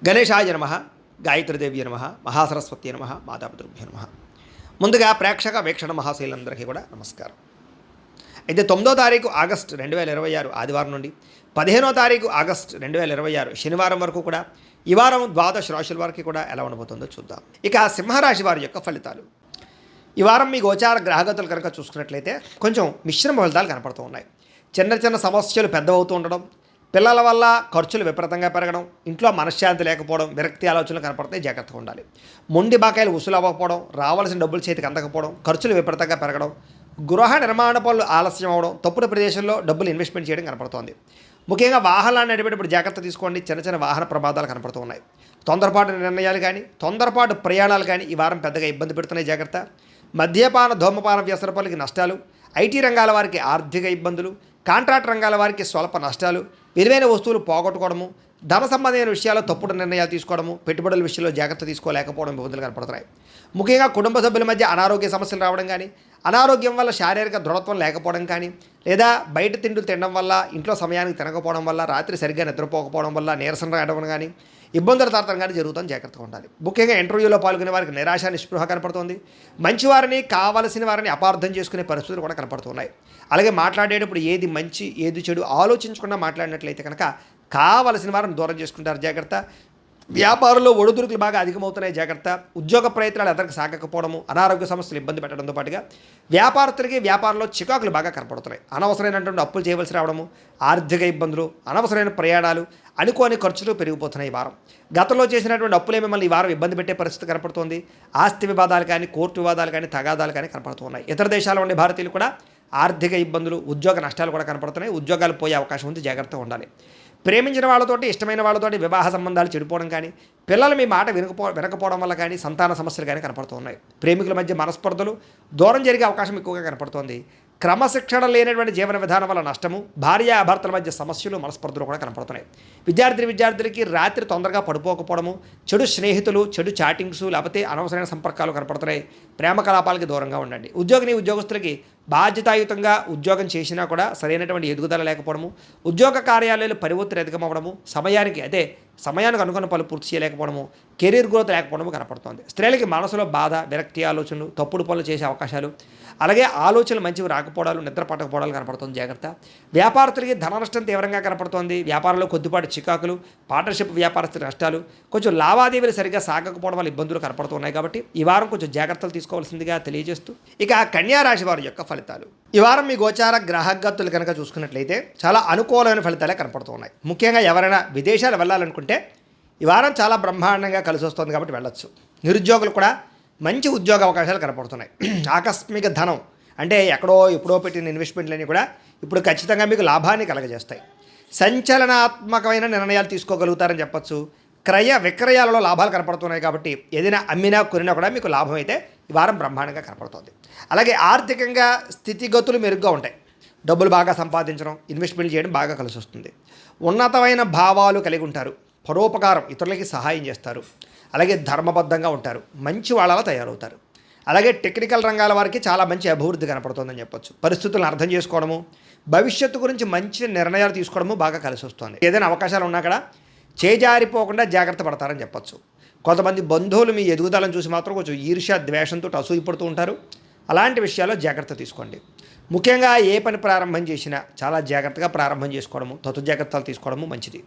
గణేశాయ నమః, గాయత్రీదేవి నమః, మహాసరస్వతి నమః, మాతాపితృభ్యో నమః. ముందుగా ప్రేక్షక వీక్షణ మహాశైలందరికీ కూడా నమస్కారం. అయితే 9వ తారీఖు ఆగస్టు 2026 ఆదివారం నుండి 15వ తారీఖు ఆగస్టు 2026 శనివారం వరకు కూడా ఈ వారం ద్వాదశ రాశుల వారికి కూడా ఎలా ఉండబోతుందో చూద్దాం. ఇక సింహరాశి వారి యొక్క ఫలితాలు. ఈ వారం మీ గోచార గ్రహగతులు కనుక చూసుకున్నట్లయితే కొంచెం మిశ్రమ ఫలితాలు కనపడుతూ ఉన్నాయి. చిన్న చిన్న సమస్యలు పెద్దవవుతూ ఉండడం, పిల్లల వల్ల ఖర్చులు విపరీతంగా పెరగడం, ఇంట్లో మనశ్శాంతి లేకపోవడం, విరక్తి ఆలోచనలు కనపడతాయి, జాగ్రత్తగా ఉండాలి. మొండి బాకాయలు వసూలు అవ్వకపోవడం, రావాల్సిన డబ్బులు చేతికి అందకపోవడం, ఖర్చులు విపరీతంగా పెరగడం, గృహ నిర్మాణ పనులు ఆలస్యం అవడం, తప్పుడు ప్రదేశంలో డబ్బులు ఇన్వెస్ట్మెంట్ చేయడం కనపడుతోంది. ముఖ్యంగా వాహనాలు నడిపేటప్పుడు జాగ్రత్త తీసుకోండి. చిన్న చిన్న వాహన ప్రమాదాలు కనపడుతూ ఉన్నాయి. తొందరపాటు నిర్ణయాలు కానీ తొందరపాటు ప్రయాణాలు కానీ ఈ వారం పెద్దగా ఇబ్బంది పెడుతున్నాయి, జాగ్రత్త. మద్యపాన ధూమపాన వ్యసనపరులకి నష్టాలు, ఐటీ రంగాల వారికి ఆర్థిక ఇబ్బందులు, కాంట్రాక్ట్ రంగాల వారికి స్వల్ప నష్టాలు, విలువైన వస్తువులు పోగొట్టుకోవడము, ధన సంబంధమైన విషయాల్లో తప్పుడు నిర్ణయాలు తీసుకోవడము, పెట్టుబడుల విషయంలో జాగ్రత్త తీసుకోలేకపోవడం ఇబ్బందులు కనపడుతున్నాయి. ముఖ్యంగా కుటుంబ సభ్యుల మధ్య అనారోగ్య సమస్యలు రావడం కానీ, అనారోగ్యం వల్ల శారీరక దృఢత్వం లేకపోవడం కానీ, లేదా బయట తిండులు తినడం వల్ల, ఇంట్లో సమయానికి తినకపోవడం వల్ల, రాత్రి సరిగ్గా నిద్రపోకపోవడం వల్ల నీరసం రావడం కానీ, ఇబ్బందుల తారతం కానీ జరుగుతుంది, జాగ్రత్తగా ఉండాలి. ముఖ్యంగా ఇంటర్వ్యూలో పాల్గొనే వారికి నిరాశ నిస్పృహ కనపడుతుంది. మంచి వారిని కావలసిన వారిని అపార్థం చేసుకునే పరిస్థితులు కూడా కనపడుతున్నాయి. అలాగే మాట్లాడేటప్పుడు ఏది మంచి ఏది చెడు ఆలోచించకుండా మాట్లాడినట్లయితే కనుక కావలసిన వారిని దూరం చేసుకుంటారు, జాగ్రత్త. వ్యాపారంలో ఒడిదుడుకులు బాగా అధికమవుతున్నాయి, జాగ్రత్త. ఉద్యోగ ప్రయత్నాలు ఎదరికి సాగకపోవడము, అనారోగ్య సమస్యలు ఇబ్బంది పెట్టడంతో పాటుగా వ్యాపారస్తులకి వ్యాపారంలో చికాకులు బాగా కనపడుతున్నాయి. అనవసరమైనటువంటి అప్పులు చేయవలసి రావడము, ఆర్థిక ఇబ్బందులు, అనవసరమైన ప్రయాణాలు, అనుకోని ఖర్చులు పెరిగిపోతున్నాయి ఈ వారం. గతంలో చేసినటువంటి అప్పులే మిమ్మల్ని ఈ వారం ఇబ్బంది పెట్టే పరిస్థితి కనపడుతోంది. ఆస్తి వివాదాలు కానీ, కోర్టు వివాదాలు కానీ, తగాదాలు కానీ కనపడుతున్నాయి. ఇతర దేశాల్లో ఉండే భారతీయులు కూడా ఆర్థిక ఇబ్బందులు, ఉద్యోగ నష్టాలు కూడా కనపడుతున్నాయి. ఉద్యోగాలు పోయే అవకాశం ఉంది, జాగ్రత్తగా ఉండాలి. ప్రేమించిన వాళ్ళతోటి, ఇష్టమైన వాళ్ళతోటి వివాహ సంబంధాలు చెడిపోవడం కానీ, పిల్లలు మీ మాట వినకపోవడం వల్ల కానీ సంతాన సమస్యలు కానీ కనపడుతూ ఉన్నాయి. ప్రేమికుల మధ్య మనస్పర్ధలు, దూరం జరిగే అవకాశం ఎక్కువగా కనపడుతోంది. క్రమశిక్షణ లేనటువంటి జీవన విధానం వల్ల నష్టము, భార్యాభర్తల మధ్య సమస్యలు, మనస్పర్ధలు కూడా కనపడుతున్నాయి. విద్యార్థులకి రాత్రి తొందరగా పడిపోకపోవడము, చెడు స్నేహితులు, చెడు చాటింగ్స్, లేకపోతే అనవసరమైన సంపర్కాలు కనపడుతున్నాయి. ప్రేమ కలాపాలకి దూరంగా ఉండండి. ఉద్యోగస్తులకి బాధ్యతాయుతంగా ఉద్యోగం చేసినా కూడా సరైనటువంటి ఎదుగుదల లేకపోవడము, ఉద్యోగ కార్యాలయాలు పని ఒత్తిడి అధికమవ్వడము, సమయానికి అనుకున్న పనులు పూర్తి చేయలేకపోవడము, కెరీర్ గ్రోత్ లేకపోవడము కనపడుతోంది. స్త్రీలకి మనసులో బాధ, విరక్తి ఆలోచనలు, తప్పుడు పనులు చేసే అవకాశాలు, అలాగే ఆలోచనలు మంచివి రాకపోవడాలు, నిద్ర పట్టకపోవడాలు కనపడుతుంది, జాగ్రత్త. వ్యాపారస్తులకి ధన నష్టం తీవ్రంగా కనపడుతోంది. వ్యాపారంలో కొద్దిపాటి చికాకులు, పార్ట్నర్షిప్ వ్యాపారస్తుల నష్టాలు, కొంచెం లావాదేవీలు సరిగ్గా సాగకపోవడం వల్ల ఇబ్బందులు కనపడుతున్నాయి. కాబట్టి ఈ వారం కొంచెం జాగ్రత్తలు తీసుకోవాల్సిందిగా తెలియజేస్తూ ఇక కన్యా రాశి వారి యొక్క ఫలితాలు. ఈ వారం మీ గోచార గ్రహగతులు కనుక చూసుకున్నట్లయితే చాలా అనుకూలమైన ఫలితాలే కనపడుతున్నాయి. ముఖ్యంగా ఎవరైనా విదేశాలు వెళ్ళాలనుకుంటే ఈ వారం చాలా బ్రహ్మాండంగా కలిసి వస్తుంది, కాబట్టి వెళ్ళొచ్చు. నిరుద్యోగులు కూడా మంచి ఉద్యోగ అవకాశాలు కనపడుతున్నాయి. ఆకస్మిక ధనం అంటే ఎప్పుడో పెట్టిన ఇన్వెస్ట్మెంట్లన్నీ కూడా ఇప్పుడు ఖచ్చితంగా మీకు లాభాన్ని కలగజేస్తాయి. సంచలనాత్మకమైన నిర్ణయాలు తీసుకోగలుగుతారని చెప్పచ్చు. క్రయ విక్రయాలలో లాభాలు కనపడుతున్నాయి, కాబట్టి ఏదైనా అమ్మినా కొనినా కూడా మీకు లాభం అయితే ఈ వారం బ్రహ్మాండంగా కనపడుతుంది. అలాగే ఆర్థికంగా స్థితిగతులు మెరుగ్గా ఉంటాయి. డబ్బులు బాగా సంపాదించడం, ఇన్వెస్ట్మెంట్ చేయడం బాగా కలిసి వస్తుంది. ఉన్నతమైన భావాలు కలిగి ఉంటారు. పరోపకారం, ఇతరులకి సహాయం చేస్తారు. అలాగే ధర్మబద్ధంగా ఉంటారు. మంచి వాళ్ళలా తయారవుతారు. అలాగే టెక్నికల్ రంగాల వారికి చాలా మంచి అభివృద్ధి కనపడుతుందని చెప్పొచ్చు. పరిస్థితులను అర్థం చేసుకోవడము, భవిష్యత్తు గురించి మంచి నిర్ణయాలు తీసుకోవడము బాగా కలిసి వస్తుంది. ఏదైనా అవకాశాలు ఉన్నా కూడా చేజారిపోకుండా జాగ్రత్త పడతారని చెప్పచ్చు. కొంతమంది బంధువులు మీ ఎదుగుదలను చూసి మాత్రం కొంచెం ఈర్ష్య, ద్వేషంతో అసూయపడుతూ ఉంటారు. అలాంటి విషయాల్లో జాగ్రత్త తీసుకోండి. ముఖ్యంగా ఏ పని ప్రారంభం చేసినా చాలా జాగ్రత్తగా ప్రారంభం చేసుకోవడము, తతు జాగ్రత్తలు తీసుకోవడము మంచిది.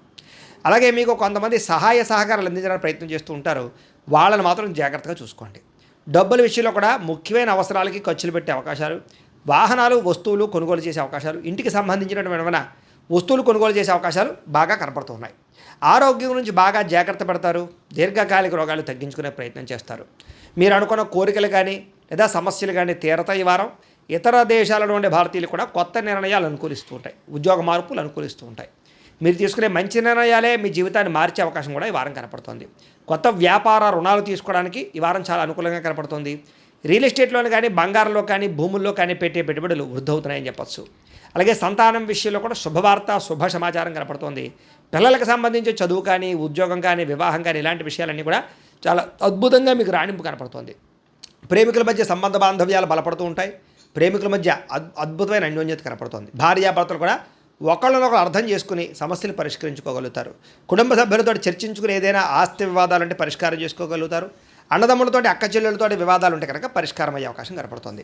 అలాగే మీకు కొంతమంది సహాయ సహకారాలు అందించడానికి ప్రయత్నం చేస్తూ ఉంటారు, వాళ్ళని మాత్రం జాగ్రత్తగా చూసుకోండి. డబ్బుల విషయంలో కూడా ముఖ్యమైన అవసరాలకి ఖర్చులు పెట్టే అవకాశాలు, వాహనాలు, వస్తువులు కొనుగోలు చేసే అవకాశాలు, ఇంటికి సంబంధించినటువంటి వస్తువులు కొనుగోలు చేసే అవకాశాలు బాగా కనపడుతున్నాయి. ఆరోగ్యం గురించి బాగా జాగ్రత్త పడతారు. దీర్ఘకాలిక రోగాలు తగ్గించుకునే ప్రయత్నం చేస్తారు. మీరు అనుకున్న కోరికలు కానీ లేదా సమస్యలు కానీ తీరతాయి ఈ వారం. ఇతర దేశాలలో ఉండే భారతీయులు కూడా కొత్త నిర్ణయాలు అనుకూలిస్తూ ఉంటాయి. ఉద్యోగ మార్పులు అనుకూలిస్తూ ఉంటాయి. మీరు తీసుకునే మంచి నిర్ణయాలే మీ జీవితాన్ని మార్చే అవకాశం కూడా ఈ వారం కనపడుతుంది. కొత్త వ్యాపార రుణాలు తీసుకోవడానికి ఈ వారం చాలా అనుకూలంగా కనపడుతుంది. రియల్ ఎస్టేట్లోని కానీ, బంగారంలో కానీ, భూముల్లో కానీ పెట్టే పెట్టుబడులు వృద్ధవుతున్నాయని చెప్పచ్చు. అలాగే సంతానం విషయంలో కూడా శుభవార్త, శుభ సమాచారం కనపడుతుంది. పిల్లలకు సంబంధించి చదువు కానీ, ఉద్యోగం కానీ, వివాహం కానీ ఇలాంటి విషయాలన్నీ కూడా చాలా అద్భుతంగా మీకు రాణింపు కనపడుతుంది. ప్రేమికుల మధ్య సంబంధ బాంధవ్యాలు బలపడుతూ ఉంటాయి. ప్రేమికుల మధ్య అద్భుతమైన అన్యోన్యత కనపడుతుంది. భార్యాభర్తలు కూడా ఒకళ్ళనొకరు అర్థం చేసుకుని సమస్యలు పరిష్కరించుకోగలుగుతారు. కుటుంబ సభ్యులతో చర్చించుకుని ఏదైనా ఆస్తి వివాదాలంటే పరిష్కారం చేసుకోగలుగుతారు. అన్నదమ్ములతోటి అక్క చెల్లెలతోటి వివాదాలు ఉంటే కనుక పరిష్కారం అయ్యే అవకాశం కనపడుతుంది.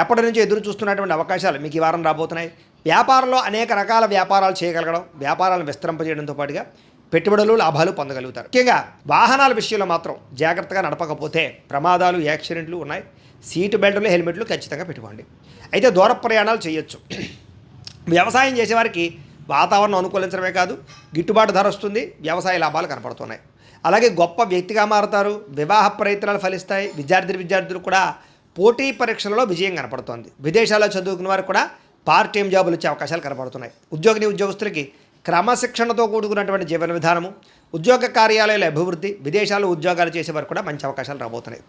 ఎప్పటి నుంచి ఎదురు చూస్తున్నటువంటి అవకాశాలు మీకు ఈ వారం రాబోతున్నాయి. వ్యాపారంలో అనేక రకాల వ్యాపారాలు చేయగలగడం, వ్యాపారాలను విస్తరింపజేయడంతో పాటుగా పెట్టుబడులు లాభాలు పొందగలుగుతారు. ముఖ్యంగా వాహనాల విషయంలో మాత్రం జాగ్రత్తగా నడపకపోతే ప్రమాదాలు, యాక్సిడెంట్లు ఉన్నాయి. సీటు బెల్టులు, హెల్మెట్లు ఖచ్చితంగా పెట్టుకోండి. అయితే దూర ప్రయాణాలు చేయొచ్చు. వ్యవసాయం చేసేవారికి వాతావరణం అనుకూలించడమే కాదు, గిట్టుబాటు ధర వస్తుంది, వ్యవసాయ లాభాలు కనపడుతున్నాయి. అలాగే గొప్ప వ్యక్తిగా మారుతారు, వివాహ ప్రయత్నాలు ఫలిస్తాయి. విద్యార్థులు కూడా పోటీ పరీక్షలలో విజయం కనపడుతోంది. విదేశాల్లో చదువుకున్న వారికి కూడా పార్ట్ టైం జాబులు వచ్చే అవకాశాలు కనపడుతున్నాయి. ఉద్యోగస్తులకి క్రమశిక్షణతో కూడుకున్నటువంటి జీవన విధానము, ఉద్యోగ కార్యాలయాల అభివృద్ధి, విదేశాల్లో ఉద్యోగాలు చేసేవారు కూడా మంచి అవకాశాలు రాబోతున్నాయి.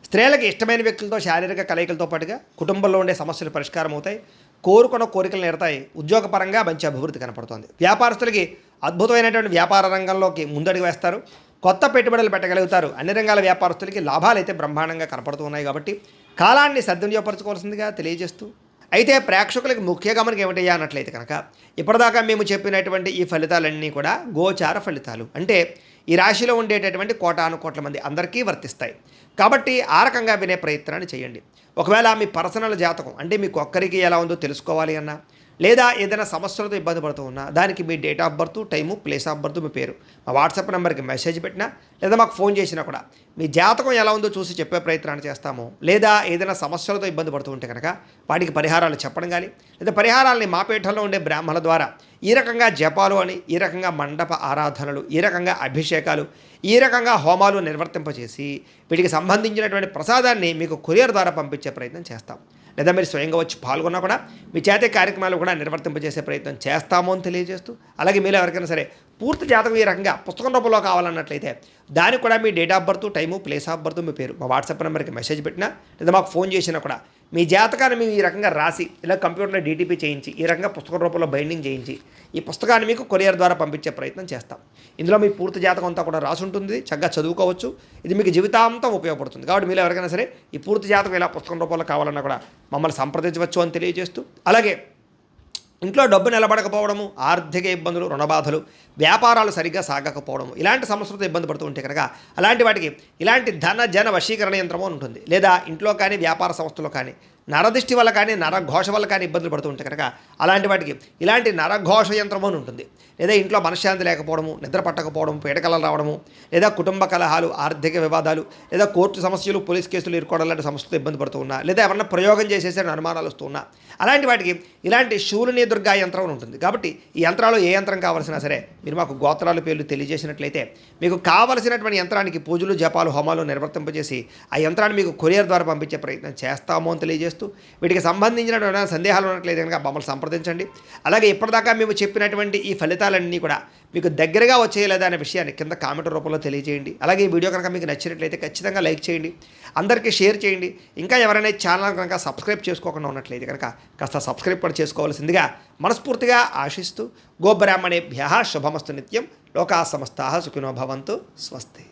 స్త్రీలకు ఇష్టమైన వ్యక్తులతో శారీరక కలయికలతో పాటుగా కుటుంబంలో ఉండే సమస్యలు పరిష్కారం అవుతాయి. కోరుకున్న కోరికలు నేరతాయి. ఉద్యోగపరంగా మంచి అభివృద్ధి కనపడుతోంది. వ్యాపారస్తులకి అద్భుతమైనటువంటి వ్యాపార రంగంలోకి ముందడుగు వేస్తారు. కొత్త పెట్టుబడులు పెట్టగలుగుతారు. అన్ని రంగాల వ్యాపారస్తులకి లాభాలు అయితే బ్రహ్మాండంగా కనపడుతూ ఉన్నాయి. కాబట్టి కాలాన్ని సద్వినియోగపరచుకోవాల్సిందిగా తెలియజేస్తూ, అయితే ప్రేక్షకులకు ముఖ్య గమనిక ఏమిటయ్యా అన్నట్లయితే కనుక ఇప్పటిదాకా మేము చెప్పినటువంటి ఈ ఫలితాలన్నీ కూడా గోచార ఫలితాలు. అంటే ఈ రాశిలో ఉండేటటువంటి కోటాను కోట్ల మంది అందరికీ వర్తిస్తాయి. కాబట్టి ఆ రకంగా వినే ప్రయత్నాన్ని చేయండి. ఒకవేళ మీ పర్సనల్ జాతకం అంటే మీకు ఒక్కరికి ఎలా ఉందో తెలుసుకోవాలి అన్నా, లేదా ఏదైనా సమస్యలతో ఇబ్బంది పడుతూ ఉన్నా, దానికి మీ date of birth, time, place of birth, మీ పేరు మా వాట్సాప్ నెంబర్కి మెసేజ్ పెట్టినా, లేదా మాకు ఫోన్ చేసినా కూడా మీ జాతకం ఎలా ఉందో చూసి చెప్పే ప్రయత్నాన్ని చేస్తాము. లేదా ఏదైనా సమస్యలతో ఇబ్బంది పడుతూ ఉంటే కనుక వాటికి పరిహారాలు చెప్పడం కానీ, లేదా పరిహారాలని మా పీఠంలో ఉండే బ్రాహ్మణుల ద్వారా ఈ రకంగా జపాలు అని, ఈ రకంగా మండప ఆరాధనలు, ఈ రకంగా అభిషేకాలు, ఈ రకంగా హోమాలు నిర్వర్తింపచేసి వీటికి సంబంధించినటువంటి ప్రసాదాన్ని మీకు కొరియర్ ద్వారా పంపించే ప్రయత్నం చేస్తాం. లేదా మీరు స్వయంగా వచ్చి పాల్గొన్నా కూడా మీ చేతే కార్యక్రమాలు కూడా నిర్వర్తింపజేసే ప్రయత్నం చేస్తాము అని తెలియజేస్తూ, అలాగే మీరు ఎవరికైనా సరే పూర్తి జాతకం ఈ రకంగా పుస్తకం రూపంలో కావాలన్నట్లయితే దానికి కూడా మీ date of birth, time, place of birth, మీ పేరు మా వాట్సాప్ నెంబర్కి మెసేజ్ పెట్టినా, లేదా మాకు ఫోన్ చేసినా కూడా మీ జాతకాన్ని మేము ఈ రకంగా రాసి ఇలా కంప్యూటర్లో డీటీపీ చేయించి ఈ రకంగా పుస్తకం రూపంలో బైండింగ్ చేయించి ఈ పుస్తకాన్ని మీకు కొరియర్ ద్వారా పంపించే ప్రయత్నం చేస్తాం. ఇందులో మీ పూర్తి జాతకం అంతా కూడా రాసి ఉంటుంది. చక్కగా చదువుకోవచ్చు. ఇది మీకు జీవితాంతం ఉపయోగపడుతుంది. కాబట్టి మీరు ఎవరికైనా సరే ఈ పూర్తి జాతకం ఇలా పుస్తకం రూపంలో కావాలన్నా కూడా మమ్మల్ని సంప్రదించవచ్చు అని తెలియజేస్తూ, అలాగే ఇంట్లో డబ్బు నిలబడకపోవడము, ఆర్థిక ఇబ్బందులు, రుణబాధలు, వ్యాపారాలు సరిగ్గా సాగకపోవడము, ఇలాంటి సమస్యలతో ఇబ్బంది పడుతూ ఉంటే కనుక అలాంటి వాటికి ఇలాంటి ధన జన వశీకరణ యంత్రము అని ఉంటుంది. లేదా ఇంట్లో కానీ వ్యాపార సంస్థలో కానీ నరదిష్టి వల్ల కానీ నరఘోష వల్ల కానీ ఇబ్బందులు పడుతూ ఉంటే కనుక అలాంటి వాటికి ఇలాంటి నరఘోష యంత్రము అని ఉంటుంది. లేదా ఇంట్లో మనశ్శాంతి లేకపోవడము, నిద్ర పట్టకపోవడం, పీడకలలు రావడము, లేదా కుటుంబ కలహాలు, ఆర్థిక వివాదాలు, లేదా కోర్టు సమస్యలు, పోలీస్ కేసులు ఇరుకోవడం లాంటి సమస్యలతో ఇబ్బంది పడుతూ ఉన్నా, లేదా ఎవరన్నా ప్రయోగం చేసేసే అనుమానాలు వస్తూ ఉన్నా, అలాంటి వాటికి ఇలాంటి శూలిని దుర్గా యంత్రం అని ఉంటుంది. కాబట్టి ఈ యంత్రాలు ఏ యంత్రం కావాల్సినా సరే మీరు మాకు గోత్రాల పేర్లు తెలియజేసినట్లయితే మీకు కావలసినటువంటి యంత్రానికి పూజలు, జపాలు, హోమాలు నిర్వర్తింపజేసి ఆ యంత్రాన్ని మీకు కొరియర్ ద్వారా పంపించే ప్రయత్నం చేస్తాము అని తెలియజేస్తూ, వీటికి సంబంధించిన సందేహాలు ఉన్నట్లయితే కనుక మమ్మల్ని సంప్రదించండి. అలాగే ఇప్పటిదాకా మేము చెప్పినటువంటి ఈ ఫలితాలన్నీ కూడా మీకు దగ్గరగా వచ్చేయలేదా అనే విషయాన్ని కింద కామెంట్ రూపంలో తెలియజేయండి. అలాగే ఈ వీడియో కనుక మీకు నచ్చినట్లయితే ఖచ్చితంగా లైక్ చేయండి, అందరికీ షేర్ చేయండి. ఇంకా ఎవరైనా ఛానల్ కనుక సబ్స్క్రైబ్ చేసుకోకుండా ఉన్నట్లయితే కనుక కాస్త సబ్స్క్రైబ్ కూడా చేసుకోవాల్సిందిగా మనస్ఫూర్తిగా ఆశిస్తూ, గోబ్రాహ్మణేభ్యః శుభమస్తు నిత్యం, లోకా సమస్తాః సుఖినో భవంతు, స్వస్తి.